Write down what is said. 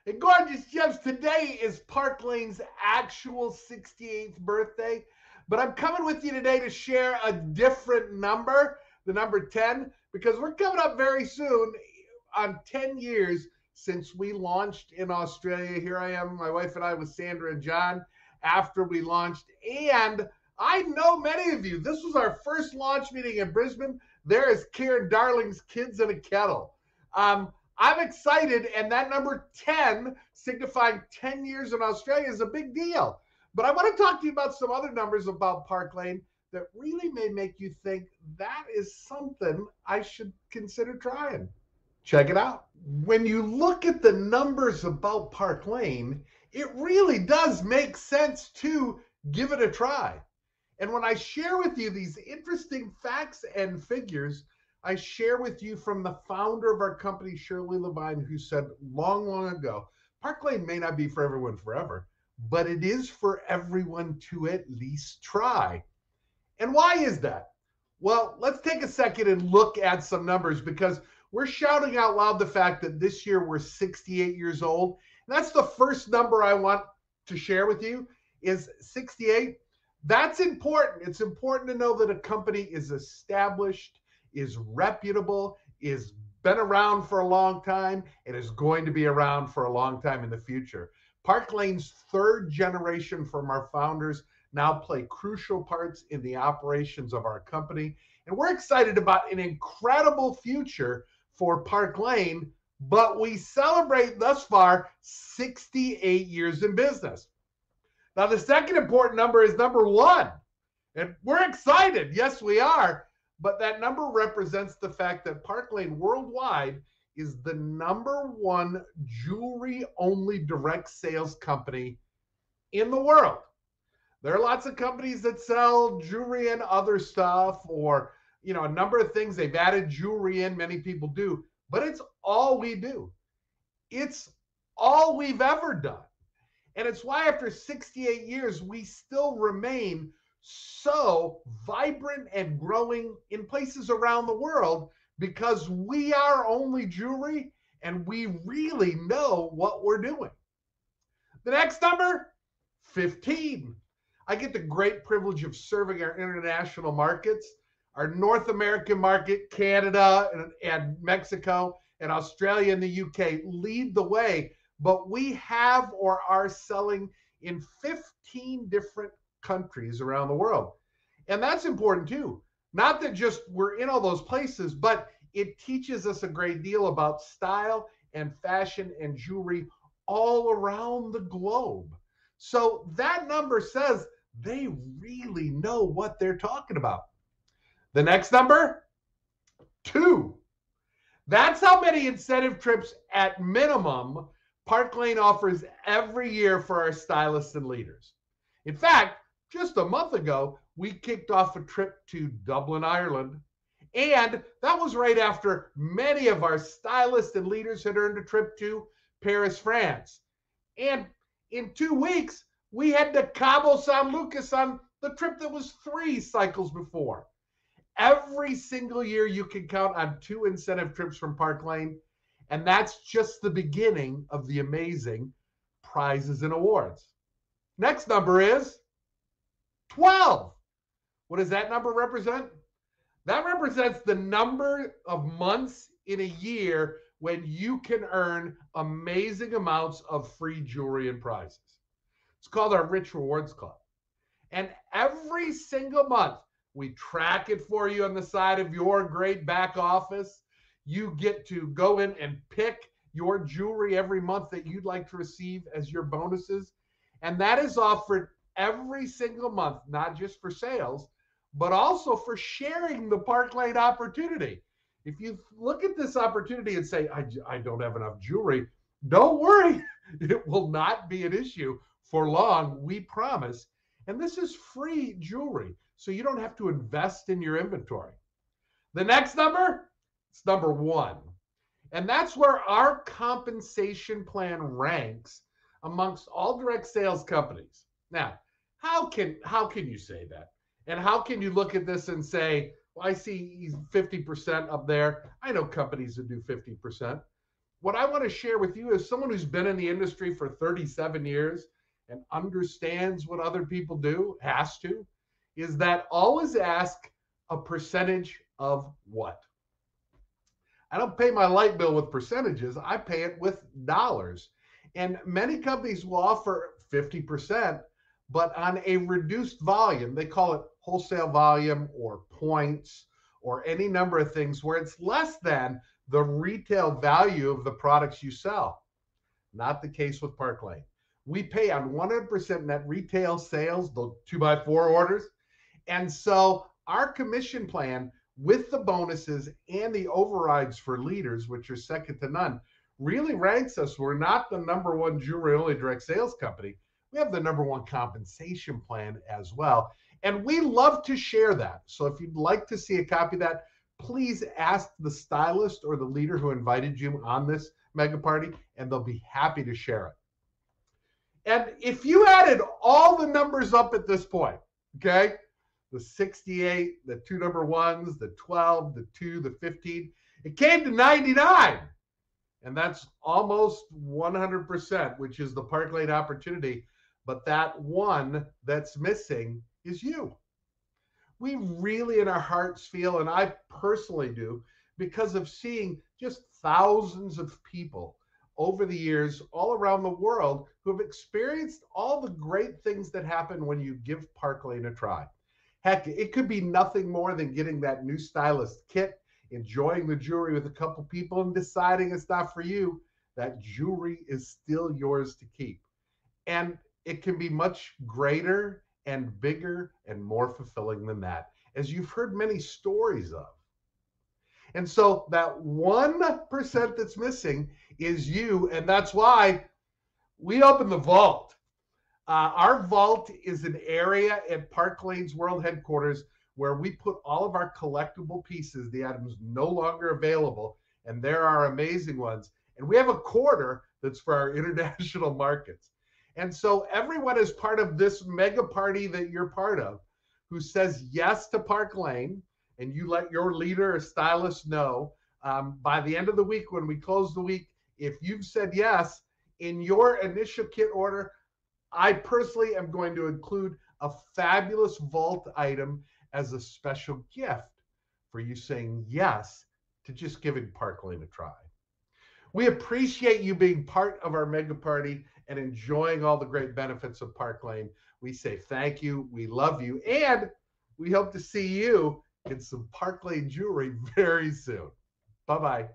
And gorgeous gems, today is Park Lane's actual 68th birthday, but I'm coming with you today to share a different number, the number 10, because we're coming up very soon on 10 years since we launched in Australia. Here I am, my wife and I with Sandra and John after we launched. And I know many of you, this was our first launch meeting in Brisbane. There is Kieran Darling's Kids in a Kettle. I'm excited, and that number 10, signifying 10 years in Australia, is a big deal. But I want to talk to you about some other numbers about Park Lane that really may make you think that is something I should consider trying. Check it out. When you look at the numbers about Park Lane, it really does make sense to give it a try. And when I share with you these interesting facts and figures, I share with you from the founder of our company, Shirley Levine, who said long, long ago, Park Lane may not be for everyone forever, but it is for everyone to at least try. And why is that? Well, let's take a second and look at some numbers, because we're shouting out loud the fact that this year we're 68 years old. And that's the first number I want to share with you is 68. That's important. It's important to know that a company is established, is reputable, is been around for a long time, and is going to be around for a long time in the future. Park Lane's third generation from our founders now play crucial parts in the operations of our company. And we're excited about an incredible future for Park Lane, but we celebrate thus far 68 years in business. Now, the second important number is number 1. And we're excited. Yes, we are. But that number represents the fact that Park Lane worldwide is the number 1 jewelry-only direct sales company in the world. There are lots of companies that sell jewelry and other stuff, or a number of things. They've added jewelry in, many people do, but it's all we do. It's all we've ever done. And it's why after 68 years, we still remain so vibrant and growing in places around the world, because we are only jewelry and we really know what we're doing. The next number, 15. I get the great privilege of serving our international markets, our North American market, Canada and Mexico and Australia and the UK lead the way, but we have or are selling in 15 different countries around the world. And that's important too. Not that just we're in all those places, but it teaches us a great deal about style and fashion and jewelry all around the globe. So that number says they really know what they're talking about. The next number, 2. That's how many incentive trips at minimum Park Lane offers every year for our stylists and leaders. In fact, just a month ago, we kicked off a trip to Dublin, Ireland, and that was right after many of our stylists and leaders had earned a trip to Paris, France. And in 2 weeks, we had to Cabo San Lucas on the trip that was 3 cycles before. Every single year, you can count on 2 incentive trips from Park Lane, and that's just the beginning of the amazing prizes and awards. Next number is 12. What does that number represent? That represents the number of months in a year when you can earn amazing amounts of free jewelry and prizes. It's called our Rich Rewards Club. And every single month, we track it for you on the side of your great back office. You get to go in and pick your jewelry every month that you'd like to receive as your bonuses. And that is offered every single month, not just for sales, but also for sharing the Park Lane opportunity. If you look at this opportunity and say, I don't have enough jewelry, don't worry. It will not be an issue for long, we promise. And this is free jewelry, so you don't have to invest in your inventory. The next number, it's number 1. And that's where our compensation plan ranks amongst all direct sales companies. Now, how can you say that? And how can you look at this and say, well, I see he's 50% up there. I know companies that do 50%. what I want to share with you as someone who's been in the industry for 37 years and understands what other people do, has to, is that always ask a percentage of what? I don't pay my light bill with percentages. I pay it with dollars. And many companies will offer 50%, but on a reduced volume. They call it wholesale volume or points or any number of things where it's less than the retail value of the products you sell. Not the case with Park Lane. We pay on 100% net retail sales, the 2x4 orders. And so our commission plan with the bonuses and the overrides for leaders, which are second to none, really ranks us. We're not the number one jewelry only direct sales company. We have the number one compensation plan as well. And we love to share that. So if you'd like to see a copy of that, please ask the stylist or the leader who invited you on this mega party, and they'll be happy to share it. And if you added all the numbers up at this point, okay, the 68, the two number ones, the 12, the 2, the 15, it came to 99. And that's almost 100%, which is the Park Lane opportunity. But that one that's missing is you. We really in our hearts feel, and I personally do, because of seeing just thousands of people over the years all around the world who have experienced all the great things that happen when you give Park Lane a try. Heck, it could be nothing more than getting that new stylist kit, enjoying the jewelry with a couple people and deciding it's not for you. That jewelry is still yours to keep. And it can be much greater and bigger and more fulfilling than that, as you've heard many stories of. And so that 1% that's missing is you. And that's why we open the vault. Our vault is an area at Park Lane's world headquarters where we put all of our collectible pieces, the items no longer available, and there are amazing ones. And we have a quarter that's for our international markets. And so everyone is part of this mega party that you're part of who says yes to Park Lane, and you let your leader or stylist know by the end of the week when we close the week, if you've said yes, in your initial kit order, I personally am going to include a fabulous vault item as a special gift for you saying yes to just giving Park Lane a try. We appreciate you being part of our mega party and enjoying all the great benefits of Park Lane. We say thank you, we love you, and we hope to see you in some Park Lane jewelry very soon. Bye-bye.